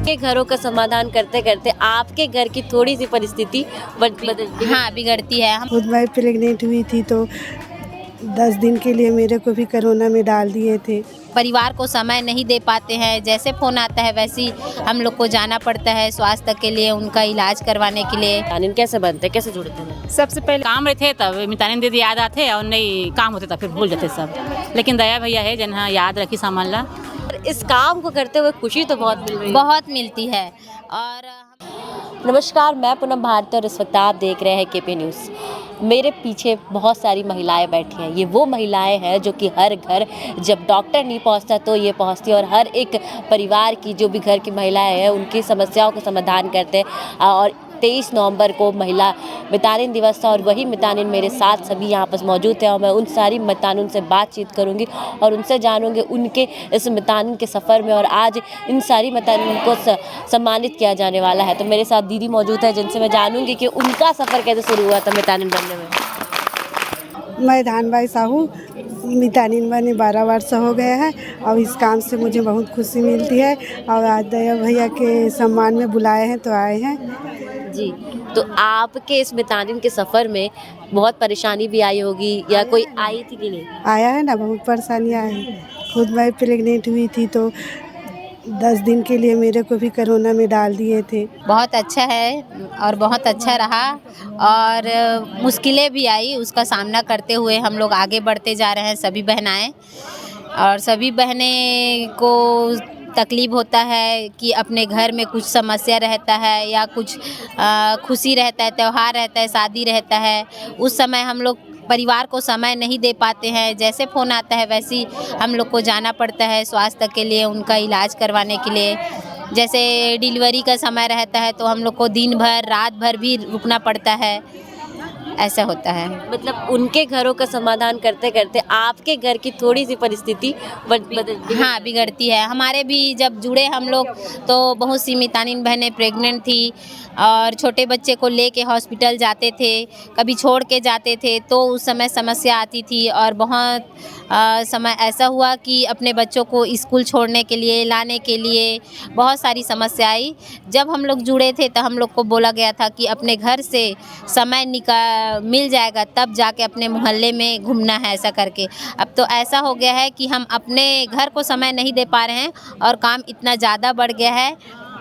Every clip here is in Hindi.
उनके घरों का समाधान करते करते आपके घर की थोड़ी सी परिस्थिति बदलती है। हाँ, बिगड़ती है। हम खुद मैं प्रेग्नेंट हुई थी तो 10 दिन के लिए मेरे को भी कोरोना में डाल दिए थे। परिवार को समय नहीं दे पाते हैं, जैसे फ़ोन आता है वैसे ही हम लोग को जाना पड़ता है स्वास्थ्य के लिए, उनका इलाज करवाने के लिए। मितानिन कैसे बनते, कैसे जुड़ते हैं? सबसे पहले काम रहते तब मितानिन दीदी याद आते और नहीं काम होते तब फिर भूल जाते सब। लेकिन दया भैया है जिन्हें याद रखी सामान ला। इस काम को करते हुए खुशी तो बहुत मिल रही है। बहुत मिलती है। और नमस्कार, मैं पूनम भारती और इस वक्त आप देख रहे हैं केपी न्यूज़। मेरे पीछे बहुत सारी महिलाएं बैठी हैं। ये वो महिलाएं हैं जो कि हर घर जब डॉक्टर नहीं पहुंचता तो ये पहुंचती है और हर एक परिवार की जो भी घर की महिलाएं हैं उनकी समस्याओं का समाधान करते हैं। और 23 नवंबर को महिला मितानिन दिवस था और वही मितानिन मेरे साथ सभी यहाँ पर मौजूद है और मैं उन सारी मितानिन से बातचीत करूँगी और उनसे जानूँगी उनके इस मितानिन के सफ़र में। और आज इन सारी मितानिन को सम्मानित किया जाने वाला है। तो मेरे साथ दीदी मौजूद है जिनसे मैं जानूँगी कि उनका सफ़र कैसे शुरू हुआ था मितानिन बनने में। मैं धानबाई साहू, मितानिन बने 12 वर्ष हो गए हैं और इस काम से मुझे बहुत खुशी मिलती है। और आज दया भैया के सम्मान में बुलाए हैं तो आए हैं। जी, तो आपके इस मितानिन के सफ़र में बहुत परेशानी भी आई होगी या कोई आई थी कि नहीं? आया है ना, बहुत परेशानियाँ हैं। खुद मैं प्रेग्नेंट हुई थी तो 10 दिन के लिए मेरे को भी कोरोना में डाल दिए थे। बहुत अच्छा है और बहुत अच्छा रहा और मुश्किलें भी आई, उसका सामना करते हुए हम लोग आगे बढ़ते जा रहे हैं सभी बहनाएं। और सभी बहनें को तकलीफ़ होता है कि अपने घर में कुछ समस्या रहता है या कुछ खुशी रहता है, त्यौहार रहता है, शादी रहता है, उस समय हम लोग परिवार को समय नहीं दे पाते हैं। जैसे फ़ोन आता है वैसे ही हम लोग को जाना पड़ता है स्वास्थ्य के लिए, उनका इलाज करवाने के लिए। जैसे डिलीवरी का समय रहता है तो हम लोग को दिन भर रात भर भी रुकना पड़ता है, ऐसा होता है। मतलब उनके घरों का समाधान करते करते आपके घर की थोड़ी सी परिस्थिति बदलती है। हाँ, बिगड़ती है। हमारे भी जब जुड़े हम लोग तो बहुत सी मितानिन बहनें प्रेग्नेंट थी और छोटे बच्चे को लेके हॉस्पिटल जाते थे, कभी छोड़ के जाते थे तो उस समय समस्या आती थी। और बहुत समय ऐसा हुआ कि अपने बच्चों को स्कूल छोड़ने के लिए, लाने के लिए बहुत सारी समस्या आई। जब हम लोग जुड़े थे तो हम लोग को बोला गया था कि अपने घर से समय मिल जाएगा तब जाके अपने मोहल्ले में घूमना है, ऐसा करके। अब तो ऐसा हो गया है कि हम अपने घर को समय नहीं दे पा रहे हैं और काम इतना ज़्यादा बढ़ गया है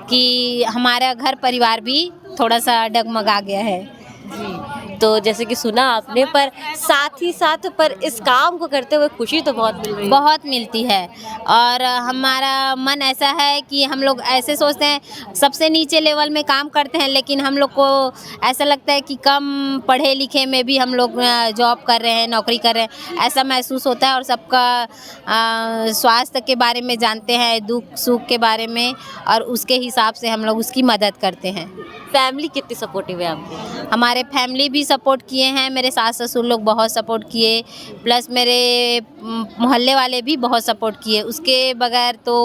कि हमारा घर परिवार भी थोड़ा सा डगमगा गया है। जी, तो जैसे कि सुना आपने, पर साथ ही साथ पर इस काम को करते हुए खुशी तो बहुत मिल रही है। बहुत मिलती है और हमारा मन ऐसा है कि हम लोग ऐसे सोचते हैं सबसे नीचे लेवल में काम करते हैं, लेकिन हम लोग को ऐसा लगता है कि कम पढ़े लिखे में भी हम लोग जॉब कर रहे हैं, नौकरी कर रहे हैं, ऐसा महसूस होता है। और सबका स्वास्थ्य के बारे में जानते हैं, दुख सुख के बारे में, और उसके हिसाब से हम लोग उसकी मदद करते हैं। फैमिली कितनी सपोर्टिव है आपकी? हमारे फैमिली भी सपोर्ट किए हैं, मेरे सास ससुर लोग बहुत सपोर्ट किए, प्लस मेरे मोहल्ले वाले भी बहुत सपोर्ट किए। उसके बगैर तो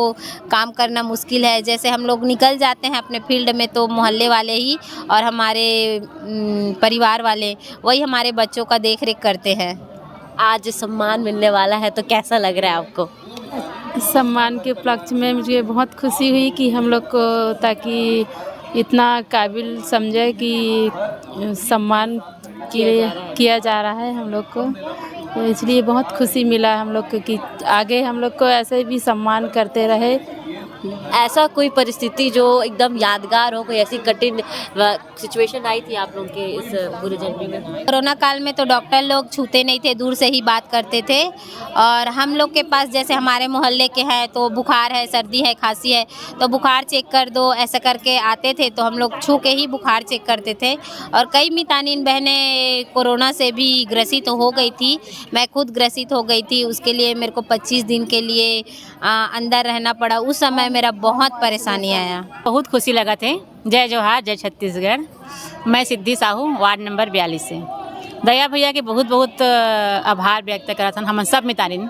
काम करना मुश्किल है। जैसे हम लोग निकल जाते हैं अपने फील्ड में तो मोहल्ले वाले ही और हमारे परिवार वाले वही हमारे बच्चों का देख रेख करते हैं। आज सम्मान मिलने वाला है तो कैसा लग रहा है आपको? सम्मान के उपलक्ष्य में मुझे बहुत खुशी हुई कि हम लोग को ताकि इतना काबिल समझे कि सम्मान किया जा रहा है हम लोग को, तो इसलिए बहुत खुशी मिला हम लोग को कि आगे हम लोग को ऐसे भी सम्मान करते रहे। ऐसा कोई परिस्थिति जो एकदम यादगार हो, कोई ऐसी कठिन सिचुएशन आई थी आप लोगों के इस पूरे जर्नी में? कोरोना काल में तो डॉक्टर लोग छूते नहीं थे, दूर से ही बात करते थे। और हम लोग के पास जैसे हमारे मोहल्ले के हैं तो बुखार है, सर्दी है, खांसी है तो बुखार चेक कर दो, ऐसा करके आते थे तो हम लोग छू के ही बुखार चेक करते थे। और कई मितानिन बहनें कोरोना से भी ग्रसित हो गई थी, मैं खुद ग्रसित हो गई थी। उसके लिए मेरे को 25 दिन के लिए अंदर रहना पड़ा। उस समय मेरा बहुत परेशानी आया। बहुत खुशी लगा थे। जय जोहार, जय छत्तीसगढ़। मैं सिद्धि साहू, वार्ड नंबर 42 से। दया भैया के बहुत बहुत आभार व्यक्त करा था हम सब मितानिन।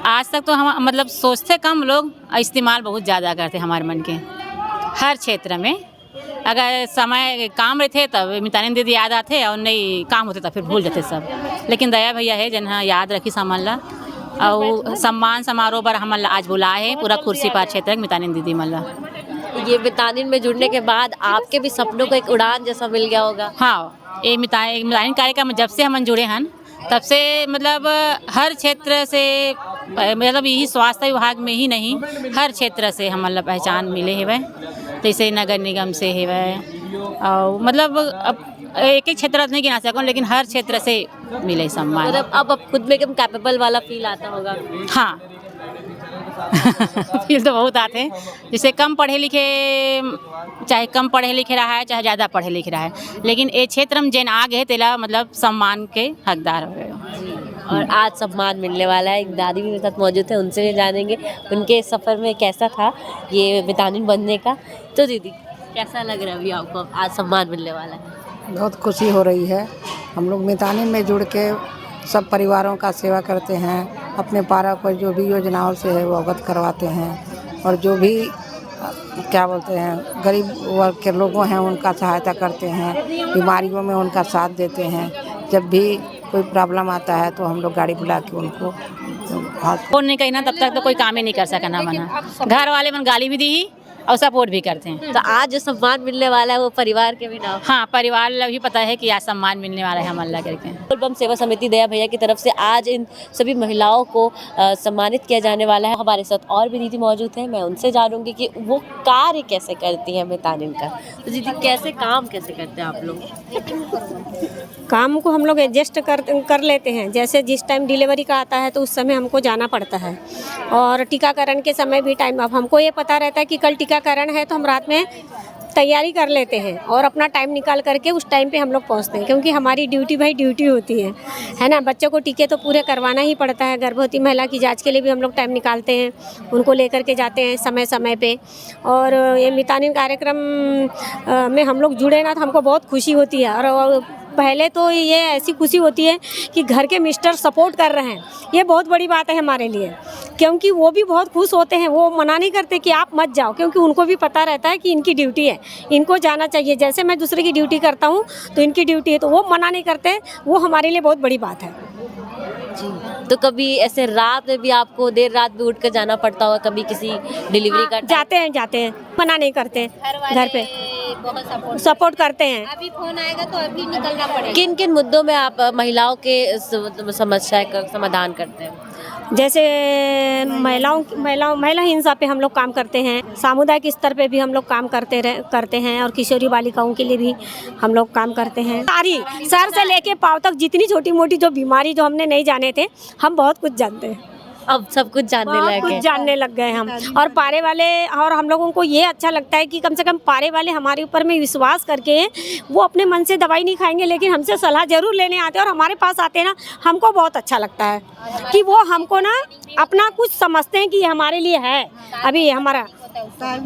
आज तक तो हम मतलब सोचते कम लोग, इस्तेमाल बहुत ज़्यादा करते हमारे मन के हर क्षेत्र में। अगर समय काम रहते तब मितानिन दीदी याद आते और नहीं काम होते तब फिर भूल जाते सब। लेकिन दया भैया है जिन्हें याद रखी सामान ला और सम्मान समारोह पर हम आज बुलाए हैं पूरा कुर्सी पर क्षेत्र मितानिन दीदी मल्ला। ये मितानिन में जुड़ने के बाद आपके भी सपनों को एक उड़ान जैसा मिल गया होगा। हाँ, ये मितानिन कार्यक्रम जब से हम जुड़े हैं तब से मतलब हर क्षेत्र से मतलब यही स्वास्थ्य विभाग में ही नहीं, हर क्षेत्र से हम मतलब पहचान मिले हुए, जैसे नगर निगम से है और मतलब अब एक एक क्षेत्र नहीं गिना सकूँ, लेकिन हर क्षेत्र से मिले सम्मान। मतलब अब खुद में एकदम कैपेबल वाला फील आता होगा। हाँ फील तो बहुत आते हैं, जैसे कम पढ़े लिखे, चाहे कम पढ़े लिखे रहा है चाहे ज़्यादा पढ़े लिखे रहा है, लेकिन ये क्षेत्र में जैन आ गए तेला मतलब सम्मान के हकदार हो गए। और आज सम्मान मिलने वाला है। एक दादी भी मेरे साथ मौजूद है, उनसे भी जानेंगे उनके सफ़र में कैसा था ये मितानिन बनने का। तो दीदी कैसा लग रहा है अभी आपको, आज सम्मान मिलने वाला है? बहुत खुशी हो रही है। हम लोग मितानिन में जुड़ के सब परिवारों का सेवा करते हैं, अपने पारा को जो भी योजनाओं से है वो अवगत करवाते हैं, और जो भी क्या बोलते हैं गरीब वर्ग के लोगों हैं उनका सहायता करते हैं, बीमारियों में उनका साथ देते हैं। जब भी कोई प्रॉब्लम आता है तो हम लोग गाड़ी बुला के उनको फोन नहीं कहना तब तक तो कोई काम ही नहीं कर सका ना बना। घर वाले मन गाली भी दी और सपोर्ट भी करते हैं। तो आज जो सम्मान मिलने वाला है वो परिवार के भी नाम। हाँ, परिवार लोग भी पता है कि आज सम्मान मिलने वाला है हम अल्लाह करके। बम सेवा समिति दया भैया की तरफ से आज इन सभी महिलाओं को सम्मानित किया जाने वाला है। हमारे साथ और भी दीदी मौजूद हैं, मैं उनसे जानूंगी कि वो कार्य कैसे करती हैं मितानिन का। तो दीदी कैसे काम कैसे करते हैं आप लोग? काम को हम लोग एडजस्ट कर लेते हैं। जैसे जिस टाइम डिलीवरी का आता है तो उस समय हमको जाना पड़ता है, और टीकाकरण के समय भी टाइम, अब हमको ये पता रहता है कि कल टीकाकरण है तो हम रात में तैयारी कर लेते हैं और अपना टाइम निकाल करके उस टाइम पे हम लोग पहुंचते हैं, क्योंकि हमारी ड्यूटी भाई ड्यूटी होती है ना। बच्चों को टीके तो पूरे करवाना ही पड़ता है। गर्भवती महिला की जांच के लिए भी हम लोग टाइम निकालते हैं, उनको लेकर के जाते हैं समय समय पे। और ये मितानिन कार्यक्रम में हम लोग जुड़े ना तो हमको बहुत खुशी होती है। और पहले तो ये ऐसी खुशी होती है कि घर के मिस्टर सपोर्ट कर रहे हैं, ये बहुत बड़ी बात है हमारे लिए, क्योंकि वो भी बहुत खुश होते हैं। वो मना नहीं करते कि आप मत जाओ, क्योंकि उनको भी पता रहता है कि इनकी ड्यूटी है, इनको जाना चाहिए। जैसे मैं दूसरे की ड्यूटी करता हूँ तो इनकी ड्यूटी है, तो वो मना नहीं करते। वो हमारे लिए बहुत बड़ी बात है जी। तो कभी ऐसे रात में भी आपको देर रात भी उठ कर जाना पड़ता होगा, कभी किसी डिलीवरी का? जाते हैं, मना नहीं करते, घर पे बहुत सपोर्ट करते हैं। अभी फोन आएगा तो अभी निकलना पड़ेगा। किन किन मुद्दों में आप महिलाओं के समस्या का समाधान करते हैं? जैसे महिला हिंसा पे हम लोग काम करते हैं, सामुदायिक स्तर पे भी हम लोग काम करते हैं, और किशोरी बालिकाओं के लिए भी हम लोग काम करते हैं। सारी सर से लेके पाँव तक जितनी छोटी मोटी जो बीमारी जो हमने नहीं जाने थे, हम बहुत कुछ जानते हैं। अब सब कुछ जानने लग गए हम। और पारे वाले, और हम लोगों को ये अच्छा लगता है कि कम से कम पारे वाले हमारे ऊपर में विश्वास करके वो अपने मन से दवाई नहीं खाएंगे, लेकिन हमसे सलाह जरूर लेने आते हैं और हमारे पास आते हैं ना, हमको बहुत अच्छा लगता है कि वो हमको ना अपना कुछ समझते हैं कि ये हमारे लिए है। अभी हमारा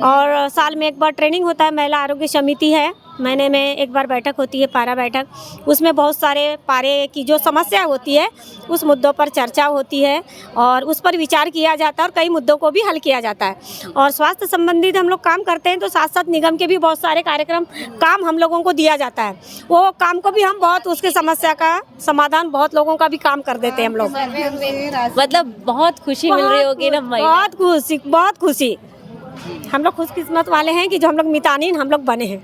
और साल में एक बार ट्रेनिंग होता है, महिला आरोग्य समिति है, महीने में एक बार बैठक होती है, पारा बैठक। उसमें बहुत सारे पारे की जो समस्या होती है उस मुद्दों पर चर्चा होती है और उस पर विचार किया जाता है, और कई मुद्दों को भी हल किया जाता है। और स्वास्थ्य संबंधित हम लोग काम करते हैं, तो साथ साथ निगम के भी बहुत सारे कार्यक्रम काम हम लोगों को दिया जाता है। वो काम को भी हम बहुत, उसके समस्या का समाधान बहुत लोगों का भी काम कर देते हैं हम लोग। मतलब बहुत खुशी मिल रही होगी ना? बहुत खुशी। हम लोग खुशकिस्मत वाले हैं कि जो हम लोग मितानिन हम लोग बने हैं।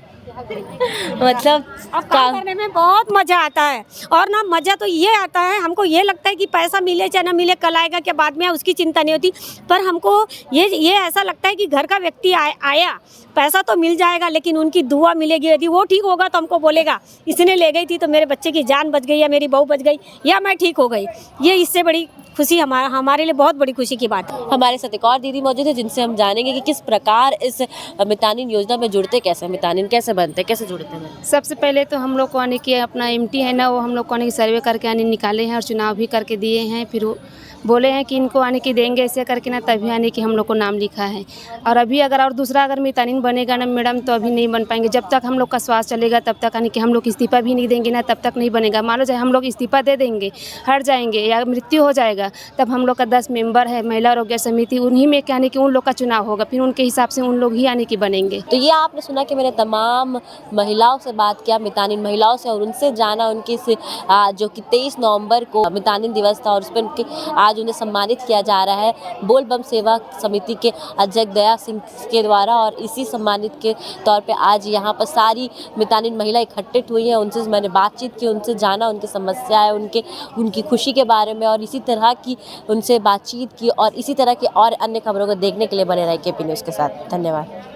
मतलब अब काम करने में बहुत मज़ा आता है। और ना मज़ा तो ये आता है, हमको ये लगता है कि पैसा मिले चाहे ना मिले, कल आएगा के बाद में उसकी चिंता नहीं होती। पर हमको ये ऐसा लगता है कि घर का व्यक्ति आया, पैसा तो मिल जाएगा, लेकिन उनकी दुआ मिलेगी। यदि वो ठीक होगा तो हमको बोलेगा इसने ले गई थी तो मेरे बच्चे की जान बच गई, या मेरी बहू बच गई, या मैं ठीक हो गई। ये इससे बड़ी खुशी हमारे लिए बहुत बड़ी खुशी की बात है। हमारे साथ एक और दीदी मौजूद है, जिनसे हम जानेंगे कि किस प्रकार इस मितानिन योजना में जुड़ते, कैसे मितानिन कैसे बनते, कैसे जुड़ते हैं। सबसे पहले तो हम लोग को आने की अपना एमटी है ना, वो हम लोग को आने की सर्वे करके आने निकाले हैं और चुनाव भी करके दिए हैं। फिर वो बोले हैं कि इनको आने की देंगे ऐसे करके ना, तभी आने की हम लोग को नाम लिखा है। और अभी अगर दूसरा मितानिन बनेगा ना मैडम, तो अभी नहीं बन पाएंगे। जब तक हम लोग का स्वास्थ्य चलेगा तब तक आने कि हम लोग इस्तीफा भी नहीं देंगे ना, तब तक नहीं बनेगा। मान लो चाहे हम लोग इस्तीफा दे देंगे, हट जाएंगे या मृत्यु हो जाएगा, तब हम लोग का 10 मेंबर है महिला आरोग्य समिति, उन्हीं में क्या कि उन लोग का चुनाव होगा, फिर उनके हिसाब से उन लोग ही आने की बनेंगे। तो ये आपने सुना कि मैंने तमाम महिलाओं से बात किया, मितानिन महिलाओं से, और उनसे जाना उनकी जो कि 23 नवंबर को मितानिन दिवस था और उस पर उनके आज आज उन्हें सम्मानित किया जा रहा है बोल बम सेवा समिति के अध्यक्ष दया सिंह के द्वारा। और इसी सम्मानित के तौर पे आज यहाँ पर सारी मितानिन महिला इकट्ठित हुई हैं। उनसे मैंने बातचीत की, उनसे जाना उनकी समस्याएं, उनकी खुशी के बारे में और इसी तरह की उनसे बातचीत की। और इसी तरह की और अन्य खबरों को देखने के लिए बने रहे केपी न्यूज़ के साथ। धन्यवाद।